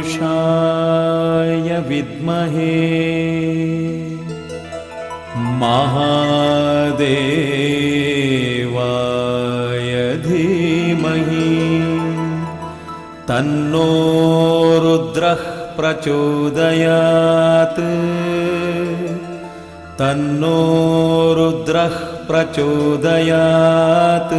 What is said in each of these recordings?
तत्पुरुषाय विद्महे महादेवाय धीमहि तन्नो रुद्रः प्रचोदयात् तन्नो रुद्रः प्रचोदयात्।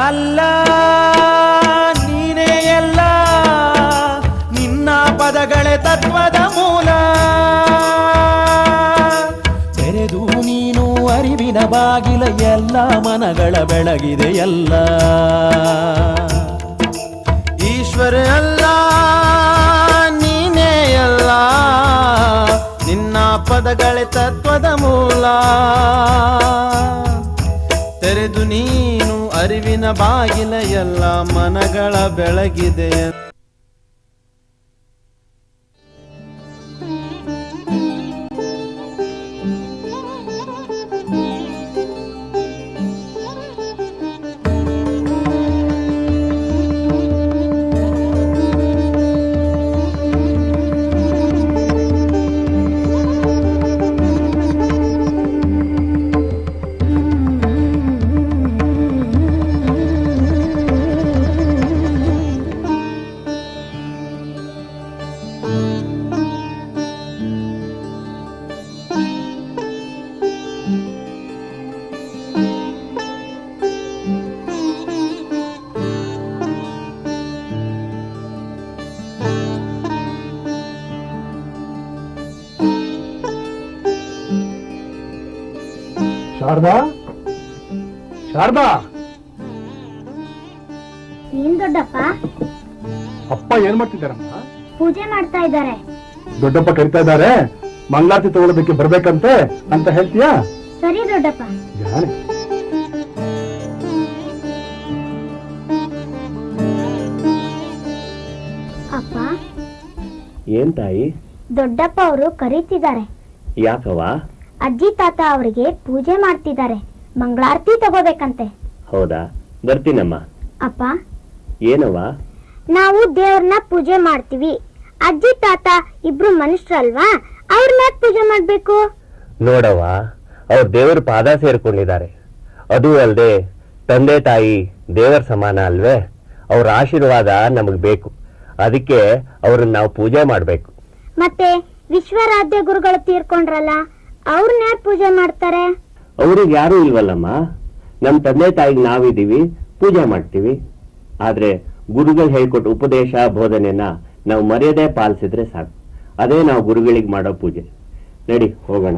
ಅಲ್ಲ ನೀನೇ ಎಲ್ಲ, ನಿನ್ನ ಪದಗಳೇ ತತ್ವದ ಮೂಲ. ತೆರೆದು ನೀನು ಅರಿವಿನ ಬಾಗಿಲ, ಎಲ್ಲ ಮನಗಳ ಬೆಳಗಿದೆ ಎಲ್ಲ. ಈಶ್ವರ ಅಲ್ಲ ನೀನೇ ಎಲ್ಲ, ನಿನ್ನ ಪದಗಳೇ ತತ್ವದ ಮೂಲ. ತೆರೆದು ನೀನು ಅರಿವಿನ ಬಾಗಿಲ, ಎಲ್ಲ ಮನಗಳ ಬೆಳಗಿದೆ. ಶಾರದಾ, ಶಾರದಾ, ಏನ್ ದೊಡ್ಡಪ್ಪ? ಅಪ್ಪ ಏನ್ ಮಾಡ್ತಿದ್ದಾರಮ್ಮ? ಪೂಜೆ ಮಾಡ್ತಾ ಇದ್ದಾರೆ. ದೊಡ್ಡಪ್ಪ ಕರಿತಾ ಇದ್ದಾರೆ, ಮಂಗಳಾರತಿ ತಗೊಳ್ಳೋದಕ್ಕೆ ಬರ್ಬೇಕಂತೆ ಅಂತ ಹೇಳ್ತೀಯಾ? ಸರಿ ದೊಡ್ಡಪ್ಪ. ಅಪ್ಪ. ಏನ್ ತಾಯಿ? ದೊಡ್ಡಪ್ಪ ಅವರು ಕರೀತಿದ್ದಾರೆ. ಯಾಕವ್ವ? ಅಜ್ಜಿ ತಾತ ಅವರಿಗೆ ಪೂಜೆ ಮಾಡ್ತಿದ್ದಾರೆ, ಮಂಗಳಾರತಿ ತಗೋಬೇಕಂತೆ. ಹೌದಾ, ಬರ್ತೀನಮ್ಮ. ಅಪ್ಪ. ಏನವ್ವ? ನಾವು ದೇವ್ರನ್ನ ಪೂಜೆ ಮಾಡ್ತೀವಿ, ಅಜ್ಜಿ ತಾತ ಇಬ್ರು ಮನುಷ್ಯರಲ್ವಾ, ಅವ್ರನ್ನ ಪೂಜೆ ಮಾಡ್ಬೇಕು. ನೋಡವ್ವ, ಅವ್ರ ದೇವರ ಪಾದ ಸೇರ್ಕೊಂಡಿದ್ದಾರೆ. ಅದು ಅಲ್ದೆ ತಂದೆ ತಾಯಿ ದೇವರ ಸಮಾನ ಅಲ್ವೇ? ಅವ್ರ ಆಶೀರ್ವಾದ ನಮಗ್ ಬೇಕು. ಅದಕ್ಕೆ ಅವ್ರನ್ನ ನಾವು ಪೂಜೆ ಮಾಡ್ಬೇಕು. ಮತ್ತೆ ವಿಶ್ವರಾಧ್ಯ ಗುರುಗಳು ತೀರ್ಕೊಂಡ್ರಲ್ಲ, ಅವ್ರನ್ನ ಪೂಜೆ ಮಾಡ್ತಾರೆ. ಅವ್ರಿಗೆ ಯಾರು ಇಲ್ವಲ್ಲಮ್ಮ. ನಮ್ ತಂದೆ ತಾಯಿಗೆ ನಾವಿದೀವಿ, ಪೂಜೆ ಮಾಡ್ತೀವಿ. ಆದ್ರೆ ಗುರುಗಳು ಹೇಳ್ಕೊಟ್ಟು ಉಪದೇಶ ಬೋಧನೆನ ನಾವು ಮರ್ಯಾದೆ ಪಾಲಿಸಿದ್ರೆ ಸಾಕು. ಅದೇ ನಾವು ಗುರುಗಳಿಗೆ ಮಾಡೋ ಪೂಜೆ. ನಡಿ ಹೋಗೋಣ.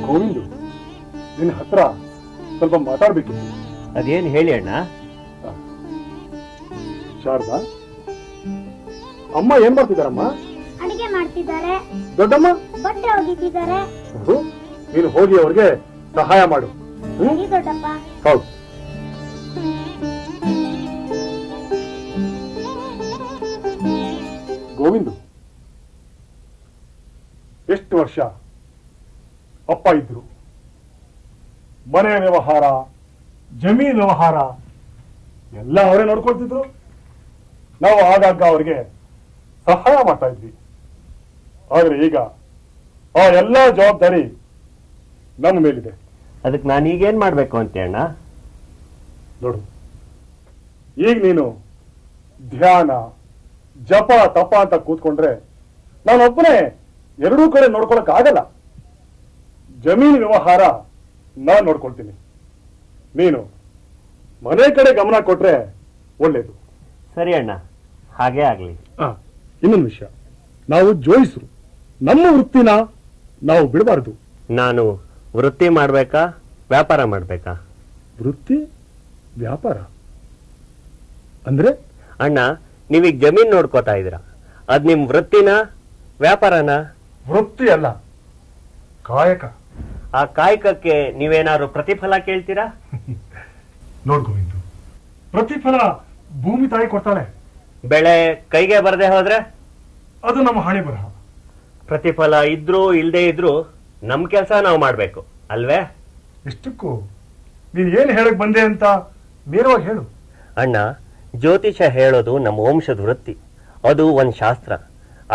ಗೋವಿಂದು, ನಿನ್ನ ಹತ್ರ ಸ್ವಲ್ಪ ಮಾತಾಡ್ಬೇಕಿತ್ತು. ಅದೇನ್ ಹೇಳಿ ಅಣ್ಣ? ಶಾರದಾ, ಅಮ್ಮ ಏನ್ ಮಾಡ್ತಿದಾರಮ್ಮ? ಅಡಿಗೆ ಮಾಡ್ತಿದ್ದಾರೆ. ದೊಡ್ಡಮ್ಮ ಬಟ್ಟೆ ಒಗಿತಿದ್ದಾರೆ. ನೀನು ಹೋಗಿ ಅವ್ರಿಗೆ ಸಹಾಯ ಮಾಡು. ಸರಿ ದೊಡ್ಡಪ್ಪ. ಹೌದು. ಗೋವಿಂದು, ಎಷ್ಟು ವರ್ಷ ಅಪ್ಪ ಇದ್ರು, ಮನೆ ವ್ಯವಹಾರ ಜಮೀನು ವ್ಯವಹಾರ ಎಲ್ಲ ಅವರೇ ನೋಡ್ಕೊಳ್ತಿದ್ರು. ನಾವು ಆಗಾಗ ಅವರಿಗೆ ಸಹಾಯ ಮಾಡ್ತಾ ಇದ್ವಿ. ಆದ್ರೆ ಈಗ ಆ ಎಲ್ಲ ಜವಾಬ್ದಾರಿ ನಮ್ಮ ಮೇಲಿದೆ. ಅದಕ್ಕೆ ನಾನು ಈಗೇನ್ ಮಾಡ್ಬೇಕು ಅಂತ ಅಣ್ಣ? ನೋಡು, ಈಗ ನೀನು ಧ್ಯಾನ ಜಪ ತಪ ಅಂತ ಕೂತ್ಕೊಂಡ್ರೆ ನಾನೊಬ್ಬನೇ ಎರಡೂ ಕಡೆ ನೋಡ್ಕೊಳಕ್ ಆಗಲ್ಲ. ಜಮೀನು ವ್ಯವಹಾರ ನಾನ್ ನೋಡ್ಕೊಳ್ತೀನಿ, ನೀನು ಮನೆ ಕಡೆ ಗಮನ ಕೊಟ್ರೆ ಒಳ್ಳೇದು. ಸರಿ ಅಣ್ಣ, ಹಾಗೇ ಆಗ್ಲಿ. ಇನ್ನೊಂದು ವಿಷಯ, ನಾವು ಜೋಯಿಸರು, ನಮ್ಮ ವೃತ್ತಿನ ನಾವು ಬಿಡಬಾರದು. ನಾನು ವೃತ್ತಿ ಮಾಡ್ಬೇಕಾ ವ್ಯಾಪಾರ ಮಾಡ್ಬೇಕಾ? ವೃತ್ತಿ ವ್ಯಾಪಾರ ಅಂದ್ರೆ? ಅಣ್ಣ, ನೀವೀಗ ಜಮೀನ್ ನೋಡ್ಕೋತಾ ಇದ್ದೀರಾ, ಅದ್ ನಿಮ್ ವೃತ್ತಿನ ವ್ಯಾಪಾರನ? ವೃತ್ತಿ ಅಲ್ಲ, ಕಾಯಕ. ಆ ಕಾಯಕಕ್ಕೆ ನೀವೇನಾದ್ರು ಪ್ರತಿಫಲ ಕೇಳ್ತೀರಾ? ನೋಡ್ಕೋವಿಂದು, ಪ್ರತಿಫಲ ಭೂಮಿ ತಾಯಿ ಕೊಡ್ತಾಳೆ. ಬೆಳೆ ಕೈಗೆ ಬರದೆ ಹೋದ್ರೆ ಅದು ನಮ್ಮ ಹಣೆ ಬರಹ. ಪ್ರತಿಫಲ ಇದ್ರೂ ಇಲ್ದೇ ಇದ್ರೂ ನಮ್ ಕೆಲಸ ನಾವು ಮಾಡ್ಬೇಕು ಅಲ್ವೇ? ಇಷ್ಟಕ್ಕೂ ನೀನ್ ಏನ್ ಹೇಳಕ್ ಬಂದೆ ಅಂತ ನೇರವಾಗಿ ಹೇಳು. ಅಣ್ಣ, ಜ್ಯೋತಿಷ ಹೇಳೋದು ನಮ್ಮ ವಂಶದ ವೃತ್ತಿ, ಅದು ಒಂದ್ ಶಾಸ್ತ್ರ.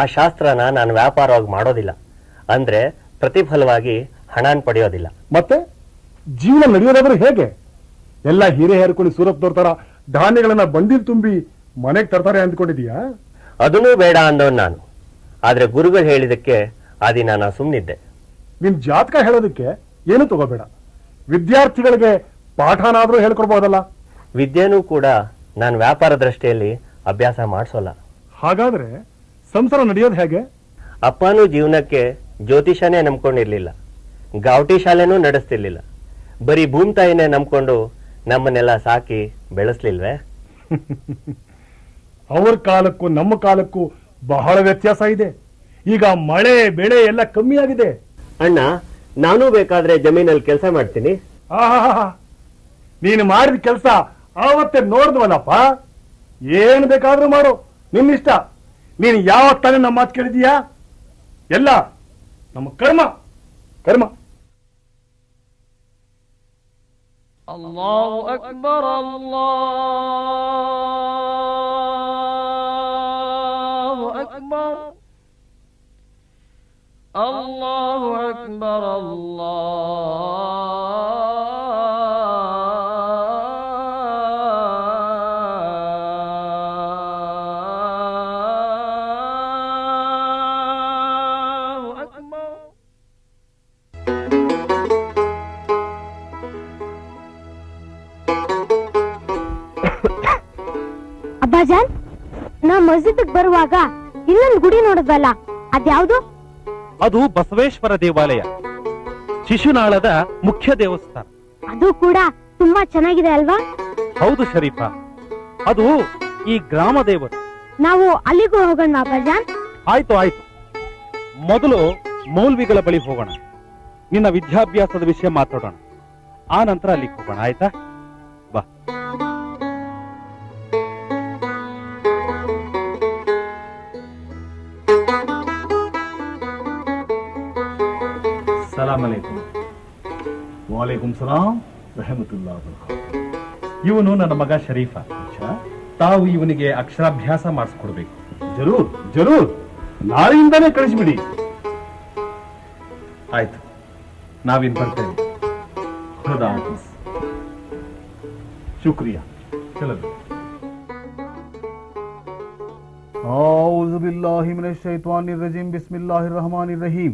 ಆ ಶಾಸ್ತ್ರನ ನಾನು ವ್ಯಾಪಾರವಾಗಿ ಮಾಡೋದಿಲ್ಲ, ಅಂದ್ರೆ ಪ್ರತಿಫಲವಾಗಿ ಹಣನ್ ಪಡೆಯೋದಿಲ್ಲ. ಮತ್ತೆ ಜೀವನ ನಡೆಯೋದಾದ್ರೆ ಹೇಗೆ? ಎಲ್ಲ ಹೀರೆ ಹೇರ್ಕೊಂಡು ಸೂರಪ್ನವ್ರ ತರ ಧಾನ್ಯಗಳನ್ನ ಬಂದಿಲ್ ತುಂಬಿ ಮನೆಗೆ ತರ್ತಾರೆ ಅಂದ್ಕೊಂಡಿದೀಯಾ? ಅದನ್ನೂ ಬೇಡ ಅಂದವ್ ನಾನು, ಆದ್ರೆ ಗುರುಗಳು ಹೇಳಿದಕ್ಕೆ ಆ ದಿನ ನಾನು ಸುಮ್ಮನಿದ್ದೆ. ನಿನ್ ಜಾತಕ ಹೇಳೋದಕ್ಕೆ ಏನು ತಗೋಬೇಡ, ವಿದ್ಯಾರ್ಥಿಗಳಿಗೆ ಪಾಠನಾದ್ರೂ ಹೇಳ್ಕೊಡ್ಬೋದಲ್ಲ. ವಿದ್ಯೆನೂ ಕೂಡ ನಾನು ವ್ಯಾಪಾರ ದೃಷ್ಟಿಯಲ್ಲಿ ಅಭ್ಯಾಸ ಮಾಡಿಸೋಲ್ಲ. ಹಾಗಾದ್ರೆ ಸಂಸಾರ ನಡೆಯೋದು ಹೇಗೆ? ಅಪ್ಪನೂ ಜೀವನಕ್ಕೆ ಜ್ಯೋತಿಷನೇ ನಂಬ್ಕೊಂಡಿರ್ಲಿಲ್ಲ, ಗಾವಟಿ ಶಾಲೆನೂ ನಡೆಸ್ತಿರ್ಲಿಲ್ಲ, ಬರೀ ಭೂಮಿ ತಾಯಿನೇ ನಂಬ್ಕೊಂಡು ನಮ್ಮನ್ನೆಲ್ಲ ಸಾಕಿ ಬೆಳೆಸ್ಲಿಲ್ವೇ? ಅವ್ರ ಕಾಲಕ್ಕೂ ನಮ್ಮ ಕಾಲಕ್ಕೂ ಬಹಳ ವ್ಯತ್ಯಾಸ ಇದೆ. ಈಗ ಮಳೆ ಬೆಳೆ ಎಲ್ಲ ಕಮ್ಮಿ ಆಗಿದೆ. ಅಣ್ಣ, ನಾನೂ ಬೇಕಾದ್ರೆ ಜಮೀನಲ್ಲಿ ಕೆಲಸ ಮಾಡ್ತೀನಿ. ನೀನು ಮಾಡಿದ ಕೆಲಸ ಆವತ್ತೇ ನೋಡಿದ್ವಲ್ಲಪ್ಪ. ಏನ್ ಬೇಕಾದ್ರೂ ಮಾಡು, ನಿನ್ನಿಷ್ಟ. ನೀನು ಯಾವತ್ತಾನೆ ನಮ್ಮ ಮಾತು ಕೇಳಿದೀಯಾ? ಎಲ್ಲ ನಮ್ಮ ಕರ್ಮ ಕರ್ಮ. ಅಲ್ಲಾಹು ಅಕ್ಬರ್, ಅಲ್ಲಾಹು ಅಕ್ಬರ್, ಅಲ್ಲಾಹು ಅಕ್ಬರ್, ಅಲ್ಲಾಹು ಅಕ್ಬರ್. ಅಬ್ಬಾಜಾನ್, ನಾ ಮಸ್ಜಿದ್ಗೆ ಬರುವಾಗ ಇನ್ನೊಂದು ಗುಡಿ ನೋಡಿದ್ವಲ್ಲ, ಅದ್ಯಾವ್ದು? ಅದು ಬಸವೇಶ್ವರ ದೇವಾಲಯ, ಶಿಶುನಾಳದ ಮುಖ್ಯ ದೇವಸ್ಥಾನ. ಅದು ಕೂಡ ತುಂಬಾ ಚೆನ್ನಾಗಿದೆ ಅಲ್ವಾ? ಹೌದು ಶರೀಫ, ಅದು ಈ ಗ್ರಾಮ ದೇವರು. ನಾವು ಅಲ್ಲಿಗೂ ಹೋಗೋಣ ಅಬ್ಬಾಜಾನ್. ಆಯ್ತು ಆಯ್ತು, ಮೊದಲು ಮೌಲ್ವಿಗಳ ಬಳಿ ಹೋಗೋಣ, ನಿನ್ನ ವಿದ್ಯಾಭ್ಯಾಸದ ವಿಷಯ ಮಾತಾಡೋಣ, ಆ ನಂತರ ಅಲ್ಲಿಗೆ ಹೋಗೋಣ. ಆಯ್ತಾ? ಬಾ. ಸಲಾಮ್ ಅಲೈಕುಂ. ವಾಲೇಕುಂ ಸಲಾಂ ರಹಮತುಲ್ಲಾ. ಇವನು ನನ್ನ ಮಗ ಶರೀಫ. ತಾವು ಇವನಿಗೆ ಅಕ್ಷರಾಭ್ಯಾಸ ಮಾಡಿಸ್ಕೊಡ್ಬೇಕು. ಜರೂರ್ ಜರೂರ್, ನಾಳೆಯಿಂದಾನೇ ಕಳಿಸ್ಬಿಡಿ. ಆಯ್ತು, ನಾವಿನ್ ಬರ್ತೇವೆ. ಖುದಾ ಹಾಫಿಸ್. ಶುಕ್ರಿಯಾ. ಚಲೋ. औज़ु बिल्लाहि मिनश शैतानिर रजीम, बिस्मिल्लाहिर रहमानिर रहीम,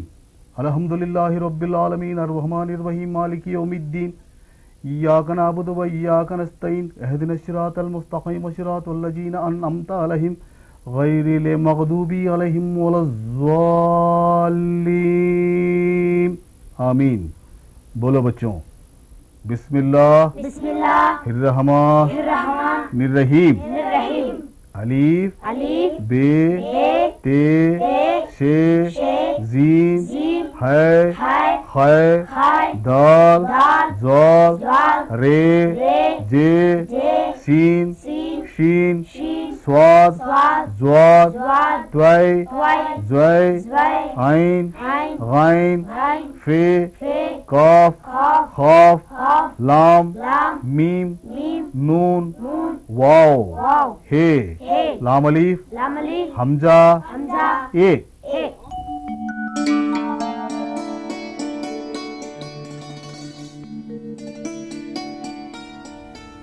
अल्हम्दुलिल्लाहि रब्बिल आलमीन, अर्रहमानिर रहीम, मालिकि यौमिद्दीन, इय्याका नअबुदु व इय्याका नस्तईन, इहदिनश सिरातल मुस्तक़ीम, सिरातल लज़ीना अनअमता अलैहिम, गैरिल मग़दूबि अलैहिम वलज़्ज़ालिन। आमीन। बोलो बच्चों, बिस्मिल्लाहिर रहमानिर रहीम। अलीफ बे ते शे जीम है दाल ज़ाल रे जे सीन शीन स्वाद ज़्वाद त्वै ज़ै ऐन गैन फे ಕಾಫ್ ಖಾಫ್ ಲಾಮ್ ಮೀಮ್ ನೂನ್ ವಾವ್ ಹೇ ಲಾಮ್ ಅಲೀಫ್ ಹಮ್ಜಾ ಎ.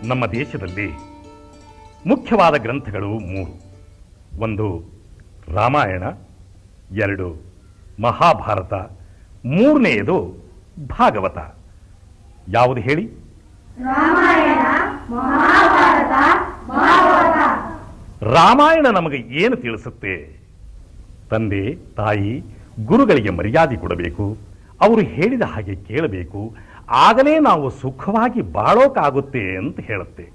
ನಮ್ಮ ದೇಶದಲ್ಲಿ ಮುಖ್ಯವಾದ ಗ್ರಂಥಗಳು 3. 1 ರಾಮಾಯಣ, 2 ಮಹಾಭಾರತ, 3ನೇದು ಭಾಗವತ. ಯಾವುದು ಹೇಳಿ? ರಾಮಾಯಣ ನಮಗೆ ಏನು ತಿಳಿಸುತ್ತೆ? ತಂದೆ ತಾಯಿ ಗುರುಗಳಿಗೆ ಮರ್ಯಾದೆ ಕೊಡಬೇಕು, ಅವರು ಹೇಳಿದ ಹಾಗೆ ಕೇಳಬೇಕು, ಆಗಲೇ ನಾವು ಸುಖವಾಗಿ ಬಾಳೋಕಾಗುತ್ತೆ ಅಂತ ಹೇಳುತ್ತೆ.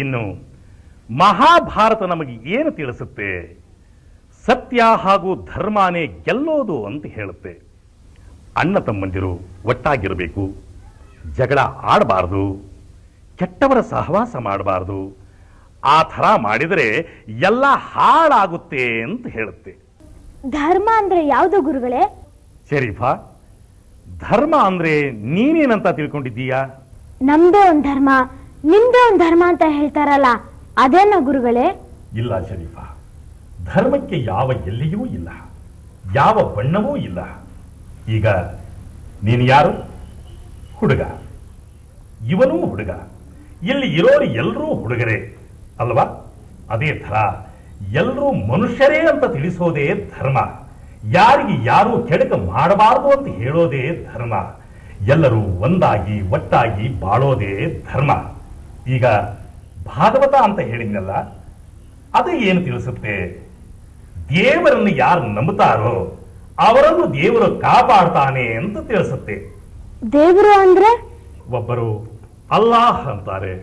ಇನ್ನು ಮಹಾಭಾರತ ನಮಗೆ ಏನು ತಿಳಿಸುತ್ತೆ? ಸತ್ಯ ಹಾಗೂ ಧರ್ಮನೇ ಗೆಲ್ಲೋದು ಅಂತ ಹೇಳುತ್ತೆ. ಅಣ್ಣ ತಮ್ಮಂದಿರು ಒಟ್ಟಾಗಿರಬೇಕು, ಜಗಳ ಆಡಬಾರ್ದು, ಕೆಟ್ಟವರ ಸಹವಾಸ ಮಾಡಬಾರ್ದು, ಆ ಥರ ಮಾಡಿದರೆ ಎಲ್ಲ ಹಾಳಾಗುತ್ತೆ ಅಂತ ಹೇಳುತ್ತೆ. ಧರ್ಮ ಅಂದ್ರೆ ಯಾವುದು ಗುರುಗಳೇ? ಶರೀಫಾ, ಧರ್ಮ ಅಂದ್ರೆ ನೀನೇನಂತ ತಿಳ್ಕೊಂಡಿದ್ದೀಯಾ? ನಮ್ದೇ ಒಂದ್ ಧರ್ಮ, ನಿಮ್ದೇ ಒಂದ್ ಧರ್ಮ ಅಂತ ಹೇಳ್ತಾರಲ್ಲ, ಅದೇನ ಗುರುಗಳೇ? ಇಲ್ಲ ಶರೀಫಾ, ಧರ್ಮಕ್ಕೆ ಯಾವ ಎಲ್ಲಿಯೂ ಇಲ್ಲ, ಯಾವ ಬಣ್ಣವೂ ಇಲ್ಲ. ಈಗ ನೀನು ಯಾರು? ಹುಡುಗ, ಇವನೂ ಹುಡುಗ, ಇಲ್ಲಿ ಇರೋರು ಎಲ್ಲರೂ ಹುಡುಗರೇ ಅಲ್ವಾ? ಅದೇ ಥರ ಎಲ್ಲರೂ ಮನುಷ್ಯರೇ ಅಂತ ತಿಳಿಸೋದೇ ಧರ್ಮ. ಯಾರಿಗೆ ಯಾರೂ ಕೆಡಕ ಮಾಡಬಾರದು ಅಂತ ಹೇಳೋದೇ ಧರ್ಮ. ಎಲ್ಲರೂ ಒಂದಾಗಿ ಒಟ್ಟಾಗಿ ಬಾಳೋದೇ ಧರ್ಮ. ಈಗ ಭಾಗವತ ಅಂತ ಹೇಳಿದ್ನಲ್ಲ, ಅದು ಏನು ತಿಳಿಸುತ್ತೆ? ದೇವರನ್ನು ಯಾರು ನಂಬುತ್ತಾರೋ ಅವರನ್ನು ದೇವರು ಕಾಪಾಡ್ತಾನೆ ಅಂತ ತಿಳಿಸುತ್ತೆ. ದೇವರು ಅಂದ್ರೆ? ಒಬ್ಬರು ಅಲ್ಲಾಹ್ ಅಂತಾರೆ,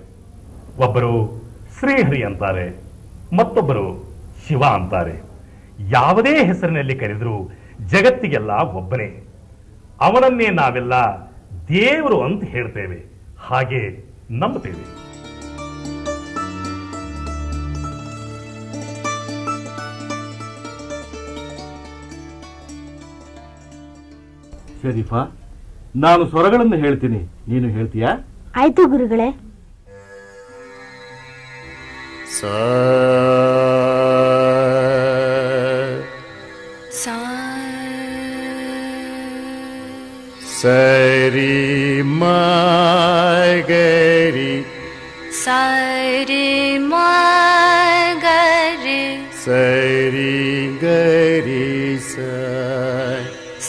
ಒಬ್ಬರು ಶ್ರೀಹರಿ ಅಂತಾರೆ, ಮತ್ತೊಬ್ಬರು ಶಿವ ಅಂತಾರೆ. ಯಾವುದೇ ಹೆಸರಿನಲ್ಲಿ ಕರೆದರೂ ಜಗತ್ತಿಗೆಲ್ಲ ಒಬ್ಬನೇ. ಅವನನ್ನೇ ನಾವೆಲ್ಲ ದೇವರು ಅಂತ ಹೇಳ್ತೇವೆ, ಹಾಗೆ ನಂಬುತ್ತೇವೆ. ಶರೀಫಾ, ನಾನು ಸ್ವರಗಳನ್ನು ಹೇಳ್ತೀನಿ, ನೀನು ಹೇಳ್ತೀಯಾ? ಆಯ್ತು ಗುರುಗಳೇ. ಸರಿ ಮಗರಿ ಸರಿ ಮಗರಿ ಸರಿ ಗರಿ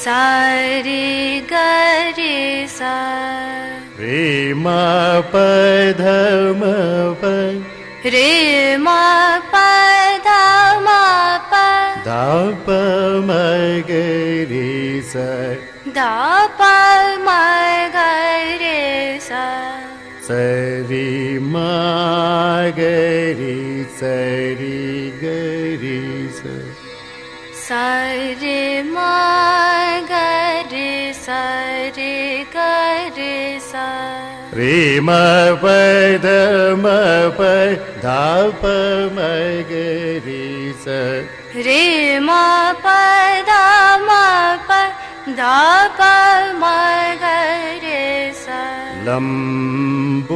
ಸರಿ ಗರಿ ರೇ ಮ ಪಧ ಮ ಪ ರೇ ಮ ಪಧ ಮ ಪ ದ ಪ ಮ ಗರಿ ಸ ದ ಪ ಮ ಗರಿ ಸರಿ ಮ ಗರಿ ಸರಿ ಗರಿ ಸರಿ ಮ ಗರಿ ಸರಿ ಗರಿ ರೇ ಮ ಪದ ಮ ಪ ದ ಪ ಮ ಗರಿ ಸ ರೇ ಮ ಪದ ಮ ಪ ದ ಪ ಮ ಗರಿ ಲಂಬೋದರ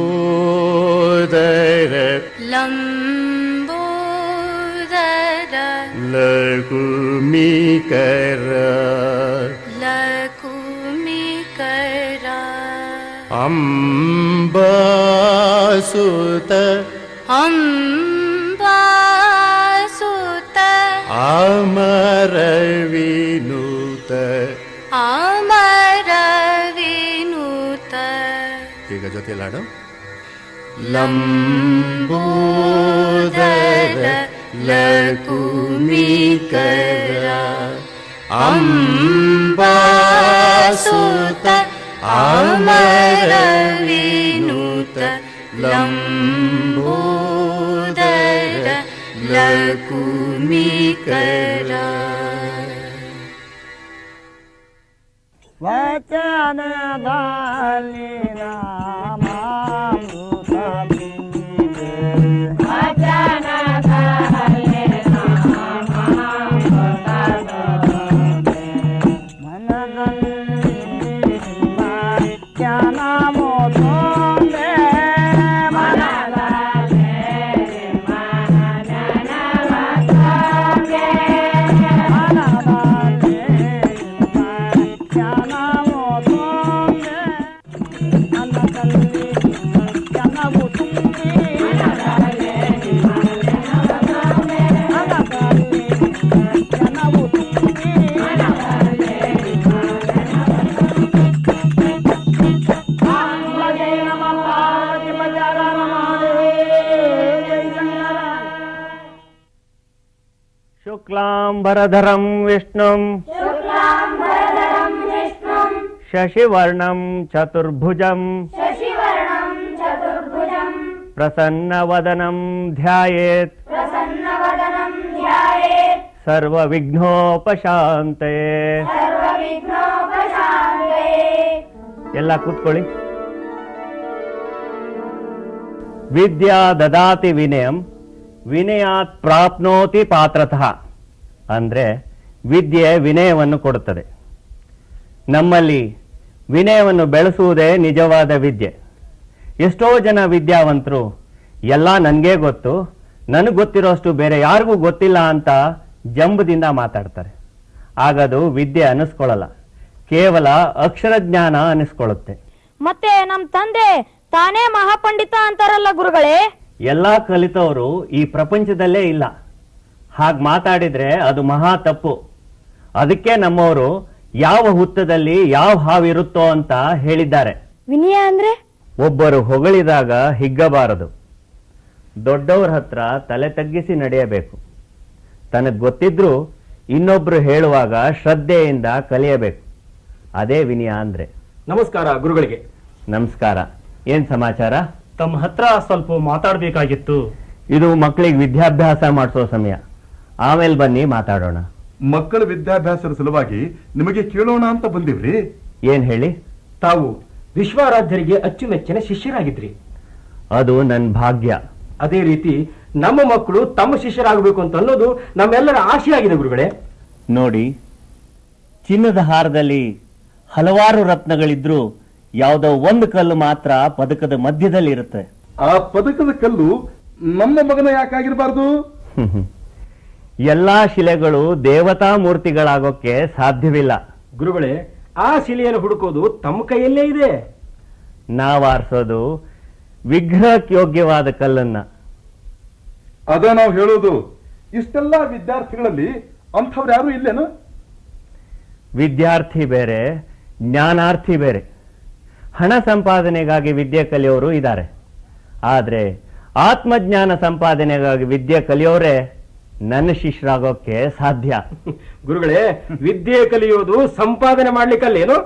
ಲಂಬೋದರ ಲಕುಮಿಕರ ಲಕುಮಿಕರ ಅಂಬಾಸುತ ಅಂಬಾಸುತ ಅಮರ ವಿನೂತ ಅಮರ ವಿನೂತ. ಈಗ ಜೊತೆಲಿ ಹಾಡು. ಲಂಬೋದರ ಲಕುಮಿಕರ ಅಂಬಾಸುತ ಅಮರ ವಿನೂತ ಲಂಬೋದರ ಲಕುಮಿಕರ. ವಚನದಲ್ಲಿ ನಾಮಾಮೃತ ಬೀಜೆ ಮನದಲ್ಲಿ ಶುಕ್ಲಾಂಬರಧರಂ ವಿಷ್ಣುಂ ಶಶಿವರ್ಣಂ ಚತುರ್ಭುಜಂ ಪ್ರಸನ್ನವದನಂ ಧ್ಯಾಯೇತ್ ಸರ್ವವಿಘ್ನೋಪಶಾಂತಯೇ. ಎಲ್ಲ ಕೂತ್ಕೊಳ್ಳಿ. ವಿದ್ಯಾ ದದಾತಿ ವಿನಯಂ ವಿನಯಾತ್ ಪ್ರಾಪ್ನೋತಿ ಪಾತ್ರತಃ. ಅಂದ್ರೆ ವಿದ್ಯೆ ವಿನಯವನ್ನು ಕೊಡುತ್ತದೆ. ನಮ್ಮಲ್ಲಿ ವಿನಯವನ್ನು ಬೆಳೆಸುವುದೇ ನಿಜವಾದ ವಿದ್ಯೆ. ಎಷ್ಟೋ ಜನ ವಿದ್ಯಾವಂತರು ಎಲ್ಲ ನನಗೇ ಗೊತ್ತು, ನನಗೆ ಗೊತ್ತಿರೋಷ್ಟು ಬೇರೆ ಯಾರಿಗೂ ಗೊತ್ತಿಲ್ಲ ಅಂತ ಜಂಬದಿಂದ ಮಾತಾಡ್ತಾರೆ. ಆಗದು ವಿದ್ಯೆ ಅನ್ನಿಸ್ಕೊಳ್ಳಲ್ಲ, ಕೇವಲ ಅಕ್ಷರ ಜ್ಞಾನ ಅನ್ನಿಸ್ಕೊಳ್ಳುತ್ತೆ. ಮತ್ತೆ ನಮ್ ತಂದೆ ತಾನೇ ಮಹಾಪಂಡಿತ ಅಂತಾರಲ್ಲ ಗುರುಗಳೇ. ಎಲ್ಲಾ ಕಲಿತವರು ಈ ಪ್ರಪಂಚದಲ್ಲೇ ಇಲ್ಲ. ಹಾಗೆ ಮಾತಾಡಿದ್ರೆ ಅದು ಮಹಾ ತಪ್ಪು. ಅದಕ್ಕೆ ನಮ್ಮವರು ಯಾವ ಹುತ್ತದಲ್ಲಿ ಯಾವ ಹಾವಿರುತ್ತೋ ಅಂತ ಹೇಳಿದ್ದಾರೆ. ವಿನಯ ಅಂದ್ರೆ ಒಬ್ಬರು ಹೊಗಳಿದಾಗ ಹಿಗ್ಗಬಾರದು. ದೊಡ್ಡವ್ರ ಹತ್ರ ತಲೆ ತಗ್ಗಿಸಿ ನಡೆಯಬೇಕು. ತನಗ್ ಗೊತ್ತಿದ್ರು ಇನ್ನೊಬ್ರು ಹೇಳುವಾಗ ಶ್ರದ್ಧೆಯಿಂದ ಕಲಿಯಬೇಕು. ಅದೇ ವಿನಯ ಅಂದ್ರೆ. ನಮಸ್ಕಾರ ಗುರುಗಳಿಗೆ. ನಮಸ್ಕಾರ. ಏನ್ ಸಮಾಚಾರ? ತಮ್ಮ ಹತ್ರ ಸ್ವಲ್ಪ ಮಾತಾಡ್ಬೇಕಾಗಿತ್ತು. ಇದು ಮಕ್ಕಳಿಗೆ ವಿದ್ಯಾಭ್ಯಾಸ ಮಾಡಿಸೋ ಸಮಯ. ಆಮೇಲೆ ಬನ್ನಿ ಮಾತಾಡೋಣ. ಮಕ್ಕಳ ವಿದ್ಯಾಭ್ಯಾಸದ ಸಲುವಾಗಿ ನಿಮಗೆ ಕೇಳೋಣ ಅಂತ ಬಂದಿವ್ರಿ. ಏನ್ ಹೇಳಿ? ತಾವು ವಿಶ್ವಾರಾಧ್ಯರಿಗೆ ಅಚ್ಚುಮೆಚ್ಚಿನ ಶಿಷ್ಯರಾಗಿದ್ರಿ. ಅದು ನನ್ನ ಭಾಗ್ಯ. ಅದೇ ರೀತಿ ನಮ್ಮ ಮಕ್ಕಳು ತಮ್ಮ ಶಿಷ್ಯರಾಗಬೇಕು ಅಂತ ಅನ್ನೋದು ನಮ್ಮೆಲ್ಲರ ಆಶೆ ಆಗಿದೆ ಗುರುಗಳೇ. ನೋಡಿ, ಚಿನ್ನದ ಹಾರದಲ್ಲಿ ಹಲವಾರು ರತ್ನಗಳಿದ್ರು ಯಾವುದೋ ಒಂದು ಕಲ್ಲು ಮಾತ್ರ ಪದಕದ ಮಧ್ಯದಲ್ಲಿ ಇರುತ್ತೆ. ಆ ಪದಕದ ಕಲ್ಲು ನಮ್ಮ ಮಗನ ಯಾಕಾಗಿರಬಾರ್ದು? ಎಲ್ಲಾ ಶಿಲೆಗಳು ದೇವತಾ ಮೂರ್ತಿಗಳಾಗೋಕೆ ಸಾಧ್ಯವಿಲ್ಲ. ಗುರುಗಳೇ, ಆ ಶಿಲೆಯನ್ನು ಹುಡುಕೋದು ತಮ್ಮ ಕೈಯಲ್ಲೇ ಇದೆ. ನಾವಾರಿಸೋದು ವಿಗ್ರಹಕ್ಕೆ ಯೋಗ್ಯವಾದ ಕಲ್ಲನ್ನ. ಅದ ನಾವು ಹೇಳೋದು. ಇಷ್ಟೆಲ್ಲ ವಿದ್ಯಾರ್ಥಿಗಳಲ್ಲಿ ಅಂಥವ್ರು ಯಾರು ಇಲ್ಲೇನು? ವಿದ್ಯಾರ್ಥಿ ಬೇರೆ, ಜ್ಞಾನಾರ್ಥಿ ಬೇರೆ. ಹಣ ಸಂಪಾದನೆಗಾಗಿ ವಿದ್ಯೆ ಕಲಿಯೋರು ಇದ್ದಾರೆ. ಆದ್ರೆ ಆತ್ಮಜ್ಞಾನ ಸಂಪಾದನೆಗಾಗಿ ವಿದ್ಯೆ ಕಲಿಯೋರೇ ನನ್ನ ಶಿಷ್ಯರಾಗೋಕೆ ಸಾಧ್ಯ. ಗುರುಗಳೇ, ವಿದ್ಯೆ ಕಲಿಯೋದು ಸಂಪಾದನೆ ಮಾಡ್ಲಿಕ್ಕಲ್ಲೇನು?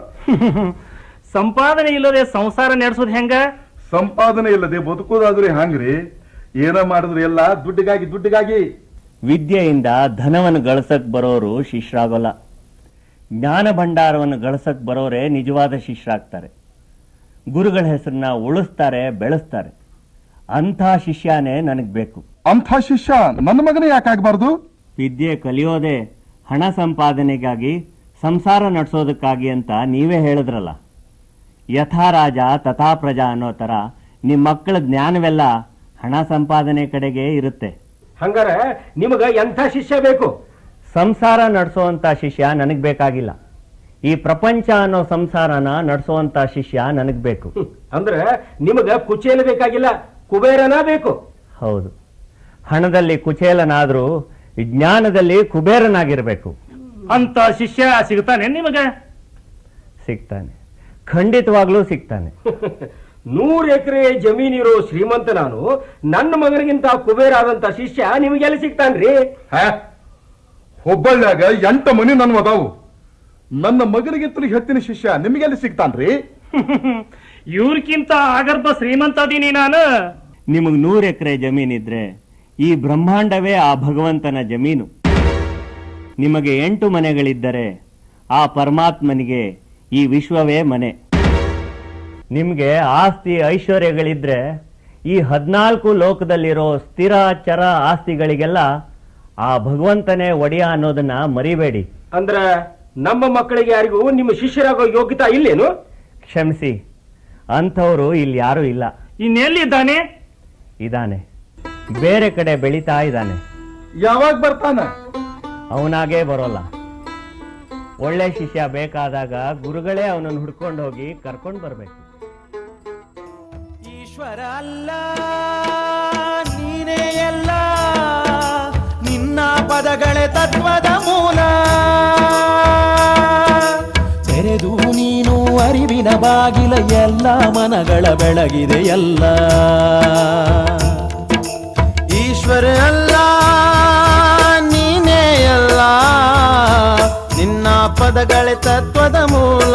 ಸಂಪಾದನೆ ಇಲ್ಲದೆ ಸಂಸಾರ ನಡೆಸೋದು ಹೆಂಗ? ಸಂಪಾದನೆ ಇಲ್ಲದೆ ಬದುಕೋದಾದ್ರೆ ಹಂಗ್ರಿ? ಏನ ಮಾಡಿದ್ರು ಎಲ್ಲ ದುಡ್ಡಿಗಾಗಿ. ವಿದ್ಯೆಯಿಂದ ಧನವನ್ನು ಗಳಿಸಕ್ ಬರೋರು ಶಿಷ್ಯರಾಗೋಲ್ಲ. ಜ್ಞಾನ ಭಂಡಾರವನ್ನು ಗಳಿಸಕ್ ಬರೋರೇ ನಿಜವಾದ ಶಿಷ್ಯರಾಗ್ತಾರೆ. ಗುರುಗಳ ಹೆಸರನ್ನ ಉಳಿಸ್ತಾರೆ, ಬೆಳೆಸ್ತಾರೆ. ಅಂಥ ಶಿಷ್ಯನೇ ನನಗ್ ಬೇಕು. ಅಂಥ ಶಿಷ್ಯ ನನ್ನ ಮಗನೇ ಯಾಕಾಗಬಾರ್ದು? ವಿದ್ಯೆ ಕಲಿಯೋದೇ ಹಣ ಸಂಪಾದನೆಗಾಗಿ, ಸಂಸಾರ ನಡೆಸೋದಕ್ಕಾಗಿ ಅಂತ ನೀವೇ ಹೇಳಿದ್ರಲ್ಲ. ಯಥಾ ರಾಜ ತಥಾ ಪ್ರಜಾ ಅನ್ನೋ ತರ ನಿಮ್ಮ ಮಕ್ಕಳ ಜ್ಞಾನವೆಲ್ಲ ಹಣ ಸಂಪಾದನೆ ಕಡೆಗೆ ಇರುತ್ತೆ. ಹಂಗಾರೆ ನಿಮಗ ಎಂಥ ಶಿಷ್ಯ ಬೇಕು? ಸಂಸಾರ ನಡೆಸೋಂತ ಶಿಷ್ಯ ನನಗ್ ಬೇಕಾಗಿಲ್ಲ. ಈ ಪ್ರಪಂಚ ಅನ್ನೋ ಸಂಸಾರನ ನಡೆಸೋಂತ ಶಿಷ್ಯ ನನಗ್ ಬೇಕು. ಅಂದ್ರೆ ನಿಮಗ ಕುಚೇಲ ಬೇಕಾಗಿಲ್ಲ, ಕುಬೇರನ ಬೇಕು. ಹೌದು, ಹಣದಲ್ಲಿ ಕುಚೇಲನಾದ್ರೂ ಜ್ಞಾನದಲ್ಲಿ ಕುಬೇರನಾಗಿರ್ಬೇಕು. ಅಂತ ಶಿಷ್ಯ ಸಿಗ್ತಾನೆ ನಿಮಗ? ಸಿಗ್ತಾನೆ, ಖಂಡಿತವಾಗ್ಲೂ ಸಿಗ್ತಾನೆ. 100 ಎಕರೆ ಜಮೀನಿರೋ ಶ್ರೀಮಂತ ನಾನು, ನನ್ನ ಮಗನಿಗಿಂತ ಕುಬೇರ ಆದಂತ ಶಿಷ್ಯ ನಿಮಗೆಲ್ಲ ಸಿಗ್ತಾನ್ರಿ? ಹುಬ್ಬಳ್ಳಿಯಾಗ 8 ಮನಿ ನನ್ನ ಅದಾವು. ನನ್ನ ಮಗನಿಗಿಂತಲೂ ಹೆಚ್ಚಿನ ಶಿಷ್ಯ ನಿಮಗೆಲ್ಲಿ ಸಿಗ್ತಾನ್ರಿ? ಇವ್ರಕ್ಕಿಂತ ಆಗರ್ಭ ಶ್ರೀಮಂತ ಅದೀನಿ ನಾನು. ನಿಮಗ್ 100 ಎಕರೆ ಜಮೀನಿದ್ರೆ ಈ ಬ್ರಹ್ಮಾಂಡವೇ ಆ ಭಗವಂತನ ಜಮೀನು. ನಿಮಗೆ 8 ಮನೆಗಳಿದ್ದರೆ ಆ ಪರಮಾತ್ಮನಿಗೆ ಈ ವಿಶ್ವವೇ ಮನೆ. ನಿಮ್ಗೆ ಆಸ್ತಿ ಐಶ್ವರ್ಯಗಳಿದ್ರೆ ಈ 14 ಲೋಕದಲ್ಲಿರೋ ಸ್ಥಿರ ಚರ ಆಸ್ತಿಗಳಿಗೆಲ್ಲ ಆ ಭಗವಂತನೇ ಒಡೆಯ ಅನ್ನೋದನ್ನ ಮರಿಬೇಡಿ. ಅಂದ್ರ ನಮ್ಮ ಮಕ್ಕಳಿಗೆ ಯಾರಿಗೂ ನಿಮ್ಮ ಶಿಷ್ಯರಾಗೋ ಯೋಗ್ಯತಾ ಇಲ್ಲೇನು? ಕ್ಷಮಿಸಿ, ಅಂಥವ್ರು ಇಲ್ಲಿ ಯಾರು ಇಲ್ಲ. ಇನ್ನೆಲ್ಲಿದ್ದಾನೆ? ಇದಾನೆ, ಬೇರೆ ಕಡೆ ಬೆಳೀತಾ ಇದ್ದಾನೆ. ಯಾವಾಗ ಬರ್ತಾನ? ಅವನಾಗೇ ಬರೋಲ್ಲ. ಒಳ್ಳೆ ಶಿಷ್ಯ ಬೇಕಾದಾಗ ಗುರುಗಳೇ ಅವನನ್ನು ಹುಡ್ಕೊಂಡು ಹೋಗಿ ಕರ್ಕೊಂಡು ಬರ್ಬೇಕು. ಈಶ್ವರ ಅಲ್ಲ ನೀನೇ ಎಲ್ಲ, ನಿನ್ನ ಪದಗಳೇ ತತ್ವದ ಮೂಲ. ತೆರೆದು ನೀನು ಅರಿವಿನ ಬಾಗಿಲ, ಎಲ್ಲ ಮನಗಳ ಬೆಳಗಿದೆ ಎಲ್ಲ. ಈಶ್ವರ ಅಲ್ಲ ನೀನೇ ಎಲ್ಲ, ಪದಗಳೇ ತತ್ವದ ಮೂಲ.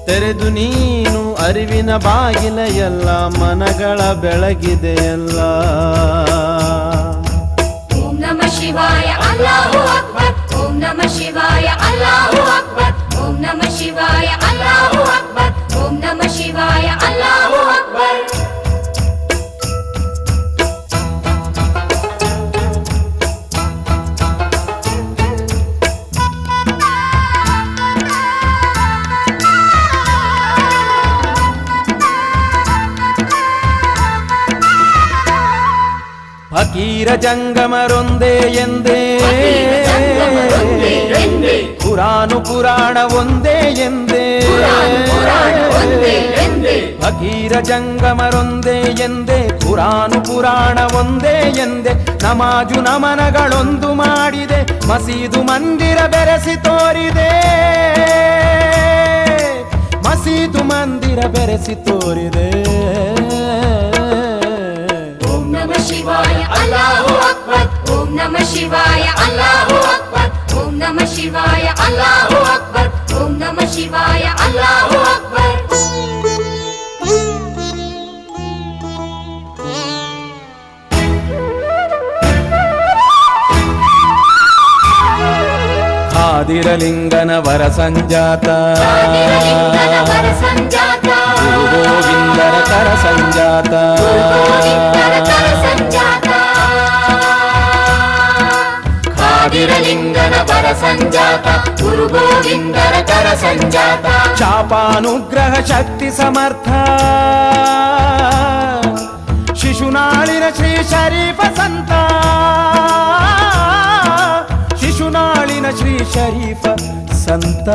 ತೆರೆದು ನೀನು ಅರಿವಿನ ಬಾಗಿಲ ಎಲ್ಲ ಮನಗಳ ಬೆಳಗಿದೆಯಲ್ಲ. ಓಂ ನಮಃ ಶಿವಾಯ ಅಲ್ಲಾಹು ಅಕ್ಬರ್. ಓಂ ನಮಃ ಶಿವಾಯ ಅಲ್ಲಾಹು ಅಕ್ಬರ್. ಓಂ ನಮಃ ಶಿವಾಯ ಅಲ್ಲಾಹು ಅಕ್ಬರ್. ಓಂ ನಮಃ ಶಿವಾಯ ಅಲ್ಲಾಹು ಅಕ್ಬರ್. ಫಕೀರ ಜಂಗಮರೊಂದೇ ಎಂದೇ, ಕುರಾನು ಪುರಾಣ ಒಂದೇ ಎಂದೇ. ಫಕೀರ ಜಂಗಮರೊಂದೇ ಎಂದೇ, ಕುರಾನು ಪುರಾಣ ಒಂದೇ ಎಂದೇ. ನಮಾಜು ನಮನಗಳೊಂದು ಮಾಡಿದೆ, ಮಸೀದು ಮಂದಿರ ಬೆರೆಸಿ ತೋರಿದೆ. ಮಸೀದು ಮಂದಿರ ಬೆರೆಸಿ ತೋರಿದೆ. ಓಂ ನಮಃ ಶಿವಾಯ ಅಲ್ಲಾಹು ಅಕ್ಬರ್. ಓಂ ನಮಃ ಶಿವಾಯ ಅಲ್ಲಾಹು ಅಕ್ಬರ್. ಓಂ ನಮಃ ಶಿವಾಯ ಅಲ್ಲಾಹು ಅಕ್ಬರ್. ಓಂ ನಮಃ ಶಿವಾಯ ಅಲ್ಲಾಹು ಅಕ್ಬರ್. ಖಾದಿರಲಿಂಗನ ವರ ಸಂಜಾತ, ಗುರು ಗೋವಿಂದರ ಕರ ಸಂಜಾತ. ಖಾದಿರಲಿಂಗನ ವರ ಸಂಜಾತ, ಗುರು ಗೋವಿಂದರ ಕರ ಸಂಜಾತ. ಚಾಪಾನುಗ್ರಹ ಶಕ್ತಿ ಸಮರ್ಥ, ಶಿಶುನಾಳಿನ ಶ್ರೀ ಶರೀಫ ಸಂತ. ಶಿಶುನಾಳಿನ ಶ್ರೀ ಶರೀಫ ಸಂತ.